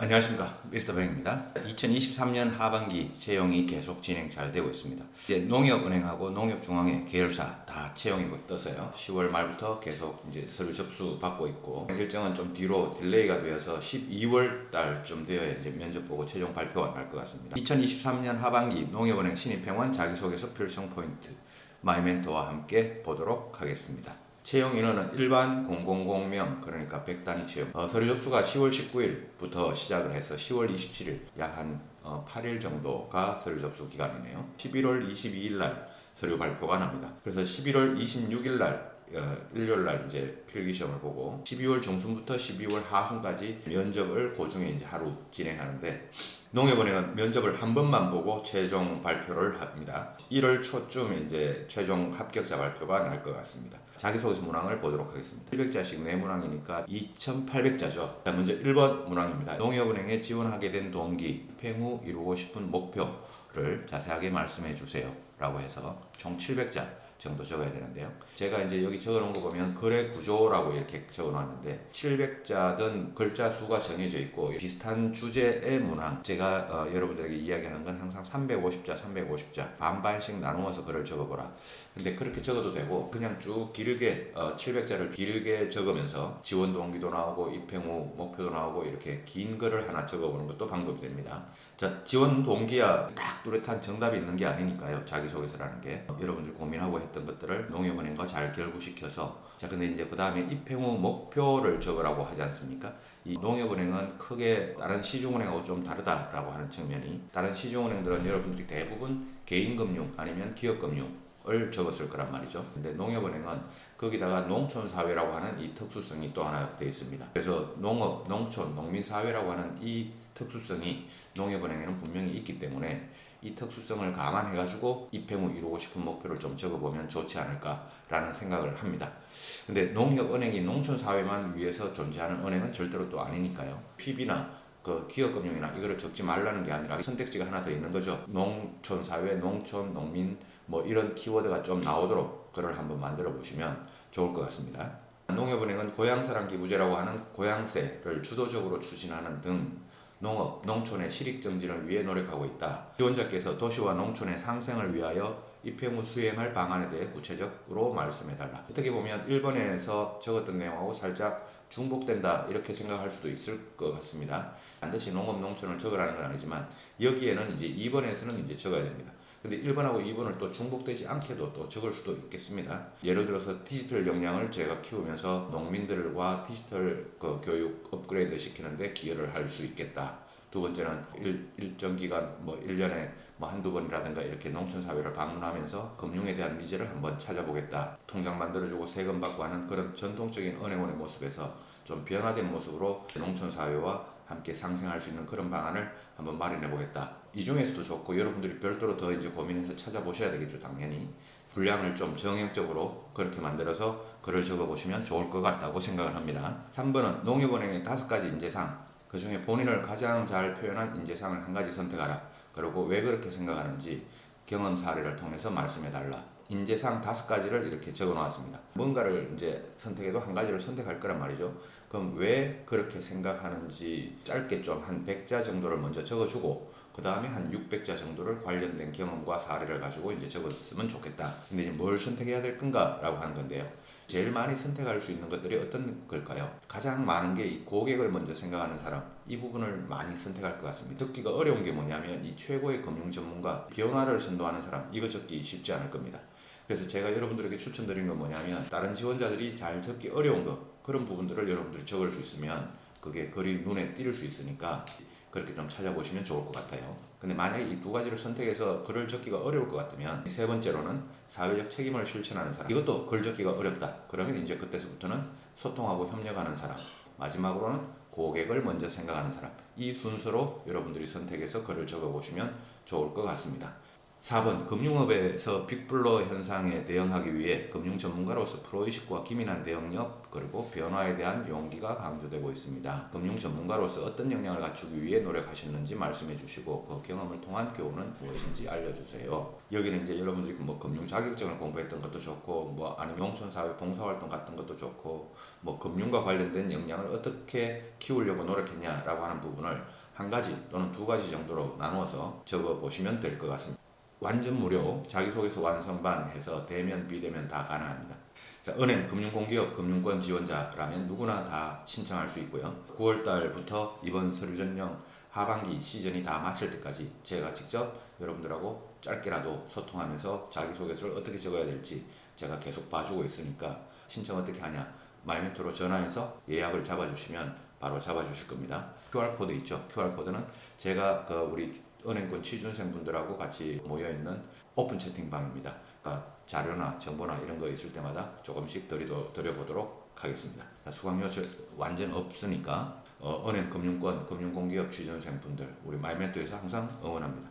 안녕하십니까, 미스터 뱅입니다. 2023년 하반기 채용이 계속 진행 잘 되고 있습니다. 이제 농협은행하고 농협중앙회 계열사 다 채용이 떠서요. 10월 말부터 계속 이제 서류 접수 받고 있고, 일정은 좀 뒤로 딜레이가 되어서 12월 달쯤 되어야 이제 면접 보고 최종 발표가 날 것 같습니다. 2023년 하반기 농협은행 신입행원 자기소개서 필성 포인트 마이멘토와 함께 보도록 하겠습니다. 채용 인원은 일반 000명, 그러니까 100단위 채용. 서류 접수가 10월 19일부터 시작을 해서 10월 27일 약 한 8일 정도가 서류 접수 기간이네요. 11월 22일 날 서류 발표가 납니다. 그래서 11월 26일 날 일요일 날 이제 필기 시험을 보고 12월 중순부터 12월 하순까지 면접을 그중에 이제 하루 진행하는데, 농협은행은 면접을 한 번만 보고 최종 발표를 합니다. 1월 초쯤에 이제 최종 합격자 발표가 날 것 같습니다. 자기소개서 문항을 보도록 하겠습니다. 700자씩 4문항이니까 2800자죠. 자, 먼저 1번 문항입니다. 농협은행에 지원하게 된 동기, 입행 후 이루고 싶은 목표를 자세하게 말씀해 주세요 라고 해서 총 700자 정도 적어야 되는데요. 제가 이제 여기 적어 놓은 거 보면 거래 구조라고 이렇게 적어 놨는데 700자든 글자 수가 정해져 있고 비슷한 주제의 문항, 제가 여러분들에게 이야기하는 건 항상 350자 반반씩 나누어서 글을 적어보라. 근데 그렇게 적어도 되고 그냥 쭉 길게 700자를 길게 적으면서 지원 동기도 나오고 입행 후 목표도 나오고 이렇게 긴 글을 하나 적어보는 것도 방법이 됩니다. 자, 지원 동기야 딱 뚜렷한 정답이 있는 게 아니니까요. 자기소개서라는 게 여러분들 고민하고 했던 것들을 농협은행과 잘 결부시켜서, 자 근데 이제 그 다음에 입행 후 목표를 적으라고 하지 않습니까? 이 농협은행은 크게 다른 시중은행하고 좀 다르다라고 하는 측면이, 다른 시중은행들은 여러분들이 대부분 개인금융 아니면 기업금융 을 적었을 거란 말이죠. 근데 농협은행은 거기다가 농촌사회라고 하는 이 특수성이 또 하나 되어 있습니다. 그래서 농업, 농촌, 농민사회라고 하는 이 특수성이 농협은행에는 분명히 있기 때문에 이 특수성을 감안해가지고 입행 후 이루고 싶은 목표를 좀 적어보면 좋지 않을까라는 생각을 합니다. 근데 농협은행이 농촌사회만 위해서 존재하는 은행은 절대로 또 아니니까요. PB나 기업금융이나 이거를 적지 말라는 게 아니라 선택지가 하나 더 있는 거죠. 농촌사회, 농촌, 농민 뭐 이런 키워드가 좀 나오도록 글을 한번 만들어 보시면 좋을 것 같습니다. 농협은행은 고향사랑 기부제라고 하는 고향세를 주도적으로 추진하는 등 농업, 농촌의 실익 증진을 위해 노력하고 있다. 지원자께서 도시와 농촌의 상생을 위하여 입행 후 수행할 방안에 대해 구체적으로 말씀해달라. 어떻게 보면 1번에서 적었던 내용하고 살짝 중복된다 이렇게 생각할 수도 있을 것 같습니다. 반드시 농업, 농촌을 적으라는 건 아니지만 여기에는 이제 2번에서는 이제 적어야 됩니다. 근데 1번하고 2번을 또 중복되지 않게도 또 적을 수도 있겠습니다. 예를 들어서 디지털 역량을 제가 키우면서 농민들과 디지털 교육 업그레이드 시키는데 기여를 할 수 있겠다. 두 번째는 일정 기간 1년에 한두 번이라든가 이렇게 농촌사회를 방문하면서 금융에 대한 니즈를 한번 찾아보겠다. 통장 만들어주고 세금 받고 하는 그런 전통적인 은행원의 모습에서 좀 변화된 모습으로 농촌사회와 함께 상생할 수 있는 그런 방안을 한번 마련해 보겠다. 이 중에서도 좋고 여러분들이 별도로 더 이제 고민해서 찾아보셔야 되겠죠. 당연히 분량을 좀 정형적으로 그렇게 만들어서 글을 적어보시면 좋을 것 같다고 생각을 합니다. 3번은 농협은행의 5가지 인재상, 그 중에 본인을 가장 잘 표현한 인재상을 한 가지 선택하라. 그리고 왜 그렇게 생각하는지 경험 사례를 통해서 말씀해 달라. 인재상 5가지를 이렇게 적어 놓았습니다. 뭔가를 이제 선택해도 한 가지를 선택할 거란 말이죠. 그럼 왜 그렇게 생각하는지 짧게 좀 한 100자 정도를 먼저 적어주고 그 다음에 한 600자 정도를 관련된 경험과 사례를 가지고 이제 적었으면 좋겠다. 근데 이제 뭘 선택해야 될 건가 라고 하는 건데요. 제일 많이 선택할 수 있는 것들이 어떤 걸까요? 가장 많은 게 이 고객을 먼저 생각하는 사람, 이 부분을 많이 선택할 것 같습니다. 듣기가 어려운 게 뭐냐면 이 최고의 금융 전문가, 변화를 선도하는 사람, 이거 적기 쉽지 않을 겁니다. 그래서 제가 여러분들에게 추천드린 건 뭐냐면 다른 지원자들이 잘 적기 어려운 거, 그런 부분들을 여러분들이 적을 수 있으면 그게 글이 눈에 띌 수 있으니까 그렇게 좀 찾아보시면 좋을 것 같아요. 근데 만약에 이 2가지를 선택해서 글을 적기가 어려울 것 같으면 3번째로는 사회적 책임을 실천하는 사람, 이것도 글 적기가 어렵다. 그러면 이제 그때서부터는 소통하고 협력하는 사람, 마지막으로는 고객을 먼저 생각하는 사람, 이 순서로 여러분들이 선택해서 글을 적어보시면 좋을 것 같습니다. 4번 금융업에서 빅블러 현상에 대응하기 위해 금융 전문가로서 프로의식과 기민한 대응력 그리고 변화에 대한 용기가 강조되고 있습니다. 금융 전문가로서 어떤 역량을 갖추기 위해 노력하셨는지 말씀해 주시고 그 경험을 통한 교훈은 무엇인지 알려주세요. 여기는 이제 여러분들이 뭐 금융 자격증을 공부했던 것도 좋고 뭐 아니면 농촌사회 봉사활동 같은 것도 좋고 뭐 금융과 관련된 역량을 어떻게 키우려고 노력했냐라고 하는 부분을 한 가지 또는 두 가지 정도로 나누어서 적어 보시면 될 것 같습니다. 완전 무료 자기소개서 완성반 해서 대면 비대면 다 가능합니다. 자, 은행 금융공기업 금융권 지원자라면 누구나 다 신청할 수 있고요. 9월달부터 이번 서류 전형 하반기 시즌이 다 마칠 때까지 제가 직접 여러분들하고 짧게라도 소통하면서 자기소개서를 어떻게 적어야 될지 제가 계속 봐주고 있으니까 신청 어떻게 하냐 마이멘토로 전화해서 예약을 잡아주시면 바로 잡아주실 겁니다. QR코드 있죠. QR코드는 제가 우리 은행권 취준생분들하고 같이 모여있는 오픈 채팅방입니다. 그러니까 자료나 정보나 이런 거 있을 때마다 조금씩 드려보도록 하겠습니다. 수강료 완전 없으니까 은행 금융권 금융공기업 취준생분들 우리 마이멘토에서 항상 응원합니다.